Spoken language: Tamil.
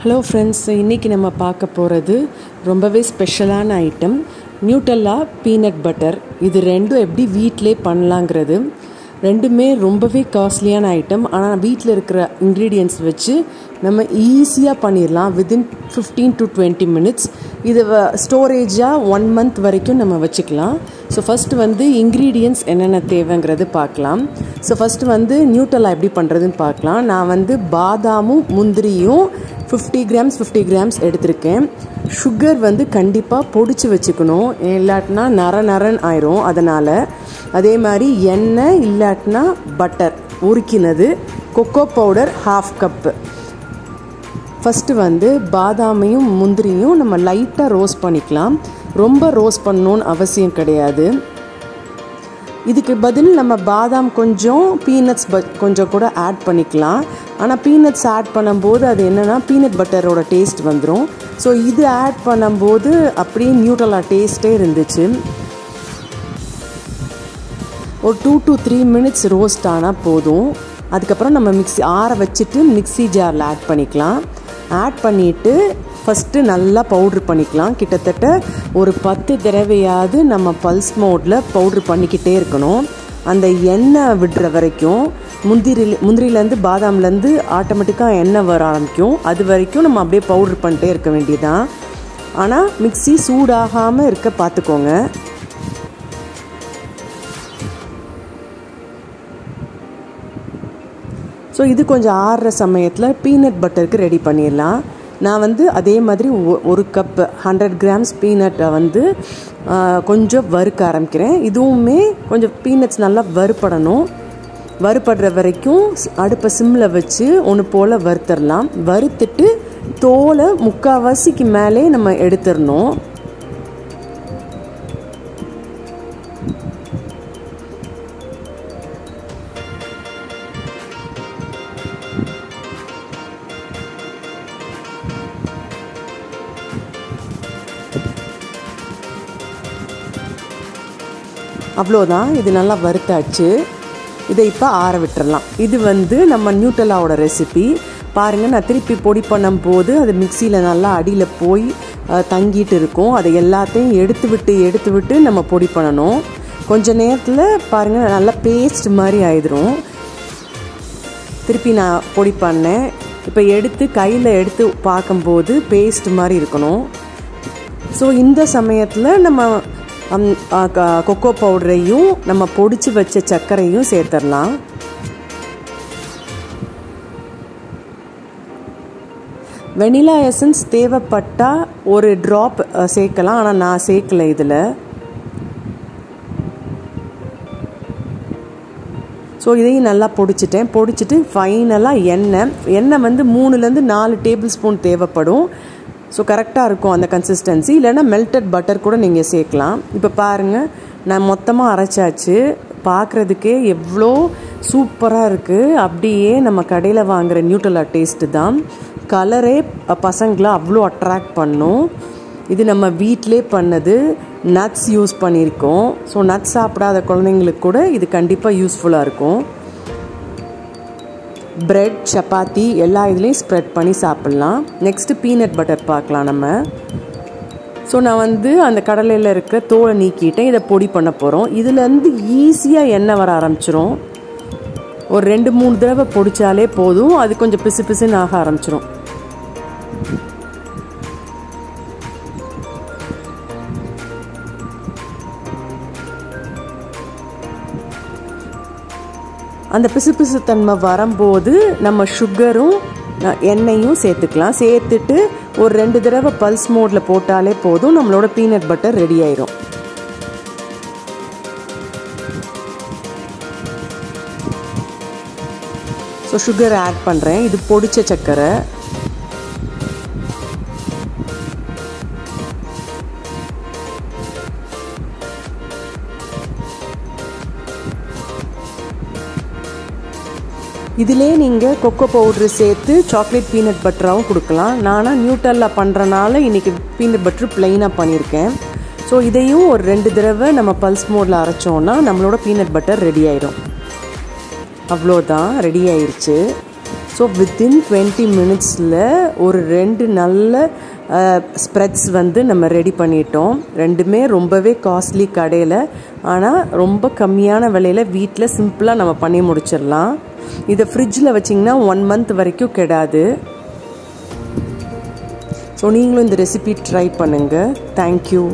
ஹலோ ஃப்ரெண்ட்ஸ், இன்றைக்கி நம்ம பார்க்க போகிறது ரொம்பவே ஸ்பெஷலான ஐட்டம் நியூட்டெல்லா பீனட் பட்டர். இது ரெண்டும் எப்படி வீட்டிலே பண்ணலாங்கிறது. ரெண்டுமே ரொம்பவே காஸ்ட்லியான ஐட்டம். ஆனால் வீட்டில் இருக்கிற இன்க்ரீடியன்ட்ஸ் வச்சு நம்ம ஈஸியாக பண்ணிடலாம். Within 15 to 20 minutes. இது ஸ்டோரேஜாக 1 month வரைக்கும் நம்ம வச்சுக்கலாம். ஸோ ஃபஸ்ட்டு இன்க்ரீடியன்ட்ஸ் என்னென்ன தேவைங்கிறது பார்க்கலாம். ஸோ ஃபஸ்ட்டு நியூட்டெல்லா எப்படி பண்ணுறதுன்னு பார்க்கலாம். நான் பாதாமும் முந்திரியும் 50 grams எடுத்திருக்கேன். சுகர் கண்டிப்பாக பொடிச்சு வச்சுக்கணும், இல்லாட்டினா நரன் ஆயிரும். அதனால் அதே மாதிரி எண்ணெய் இல்லாட்டினா பட்டர் உருக்கினது, கொக்கோ பவுடர் 1/2 cup. ஃபஸ்ட்டு பாதாமையும் முந்திரியும் நம்ம லைட்டாக ரோஸ்ட் பண்ணிக்கலாம். ரொம்ப ரோஸ்ட் பண்ணணுன்னு அவசியம் கிடையாது. இதுக்கு பதில் நம்ம பாதாம் கொஞ்சம், பீனட்ஸ் கொஞ்சம் கூட ஆட் பண்ணிக்கலாம். ஆனால் பீனட்ஸ் ஆட் பண்ணும்போது அது என்னென்னா பீனட் பட்டரோட டேஸ்ட் வந்துடும். ஸோ இது ஆட் பண்ணும்போது அப்படியே நியூட்ரலா டேஸ்ட்டே இருந்துச்சு. ஒரு 2 to 3 minutes ரோஸ்ட் ஆனால் போதும். அதுக்கப்புறம் நம்ம ஆற வச்சுட்டு மிக்ஸி ஜாரில் ஆட் பண்ணிக்கலாம். ஆட் பண்ணிவிட்டு ஃபஸ்ட்டு நல்லா பவுட்ரு பண்ணிக்கலாம். கிட்டத்தட்ட ஒரு 10 தடவையாவது நம்ம பல்ஸ் மோடில் பவுட்ரு பண்ணிக்கிட்டே இருக்கணும். அந்த எண்ணெய் விடுற வரைக்கும், முந்திரிலேருந்து பாதாம்லேருந்து ஆட்டோமேட்டிக்காக எண்ணெய் வர ஆரம்பிக்கும். அது வரைக்கும் நம்ம அப்படியே பவுட்ரு பண்ணிட்டே இருக்க வேண்டியதான். ஆனால் மிக்ஸி சூடாகாமல் இருக்க பார்த்துக்கோங்க. ஸோ இது கொஞ்சம் ஆறுற சமயத்தில் பீனட் பட்டருக்கு ரெடி பண்ணிடலாம். நான் அதே மாதிரி 1 cup 100 grams பீனட்டை கொஞ்சம் வறுக்க ஆரம்பிக்கிறேன். இதுவுமே கொஞ்சம் பீனட்ஸ் நல்லா வறுபடணும். வறுபடுற வரைக்கும் அடுப்பை சிம்மில் வச்சு ஒன்று போல் வறுத்தரலாம். வறுத்துட்டு தோலை 3/4 மேலே நம்ம எடுத்துடணும். அவ்வளோதான், இது நல்லா வறுத்தாச்சு. இதை இப்போ ஆற விட்டுறலாம். இது நம்ம நியூட்டெல்லாவோட ரெசிபி. பாருங்கள், நான் திருப்பி பொடி பண்ணும் போது அது மிக்சியில் நல்லா அடியில் போய் தங்கிட்டு இருக்கும். அதை எல்லாத்தையும் எடுத்து விட்டு நம்ம பொடி பண்ணணும். கொஞ்சம் நேரத்தில் பாருங்கள் நல்லா பேஸ்ட் மாதிரி ஆயிடும். திருப்பி நான் பொடி பண்ணேன். இப்போ கையில் எடுத்து பார்க்கும்போது பேஸ்ட் மாதிரி இருக்கணும். ஸோ இந்த சமயத்தில் நம்ம கொக்கோ பவுடரையும் நம்ம பொடிச்சு வச்ச சர்க்கரையும் சேர்த்துடலாம். வெனிலா எசன்ஸ் தேவைப்பட்டால் ஒரு ட்ராப் சேர்க்கலாம். ஆனால் நான் சேர்க்கலை இதில். ஸோ இதையும் நல்லா பொடிச்சிட்டு ஃபைனலாக எண்ணெய் 3 to 4 tablespoon தேவைப்படும். ஸோ கரெக்டாக இருக்கும் அந்த கன்சிஸ்டன்சி. இல்லைன்னா மெல்டட் பட்டர் கூட நீங்கள் சேர்க்கலாம். இப்போ பாருங்கள், நான் மொத்தமாக அரைச்சாச்சு. பார்க்குறதுக்கே எவ்வளோ சூப்பராக இருக்குது. அப்படியே நம்ம கடையில் வாங்குகிற நியூட்டெல்லா டேஸ்ட்டு தான். கலரே பசங்களை அவ்வளோ அட்ராக்ட் பண்ணும். இது நம்ம வீட்டிலே பண்ணது. நட்ஸ் யூஸ் பண்ணியிருக்கோம். ஸோ நட்ஸ் சாப்பிடாத குழந்தைங்களுக்கு கூட இது கண்டிப்பாக யூஸ்ஃபுல்லாக இருக்கும். பிரெட், சப்பாத்தி எல்லா இதுலேயும் ஸ்ப்ரெட் பண்ணி சாப்பிட்லாம். நெக்ஸ்ட்டு பீனட் பட்டர் பார்க்கலாம் நம்ம. ஸோ நான் அந்த கடலையில் இருக்கிற தோலை நீக்கிட்டேன். இதை பொடி பண்ண போகிறோம். இதுலேருந்து ஈஸியாக எண்ணெய் வர ஆரம்பிச்சிரும். ஒரு 2-3 தடவை பொடிச்சாலே போதும். அது கொஞ்சம் பிசுன்னு ஆக ஆரம்பிச்சிரும். அந்த பிசு தன்மை வரும்போது நம்ம சுகரும் எண்ணெயும் சேர்த்துக்கலாம். சேர்த்துட்டு ஒரு 2 தடவை பல்ஸ் மோடில் போட்டாலே போதும். நம்மளோட பீனட் பட்டர் ரெடி ஆயிரும். ஸோ சுகர் ஆட் பண்ணுறேன். இது பொடிச்ச சர்க்கரை. இதிலே நீங்கள் கொக்கோ பவுட்ரு சேர்த்து சாக்லேட் பீனட் பட்டராகவும் கொடுக்கலாம். நானாக நியூட்டெல்லா பண்ணுறனால இன்றைக்கி பீனட் பட்டர் ப்ளைனாக பண்ணியிருக்கேன். ஸோ இதையும் ஒரு 2 தடவை நம்ம பல்ஸ் மோடில் அரைச்சோன்னா நம்மளோட பீனட் பட்டர் ரெடி ஆயிடும். அவ்வளோதான், ரெடி ஆயிடுச்சு. ஸோ வித்தின் 20 மினிட்ஸில் ஒரு 2 நல்ல ஸ்ப்ரெட்ஸ் வந்து நம்ம ரெடி பண்ணிட்டோம். ரெண்டுமே ரொம்பவே காஸ்ட்லி கடையில், ஆனால் ரொம்ப கம்மியான விலையில் வீட்டில் சிம்பிளாக நம்ம பண்ணி முடிச்சிடலாம். இதை ஃப்ரிட்ஜில் வச்சிங்கன்னா 1 மந்த் வரைக்கும் கெடாது. ஸோ நீங்களும் இந்த ரெசிபி ட்ரை பண்ணுங்கள். தேங்க்யூ.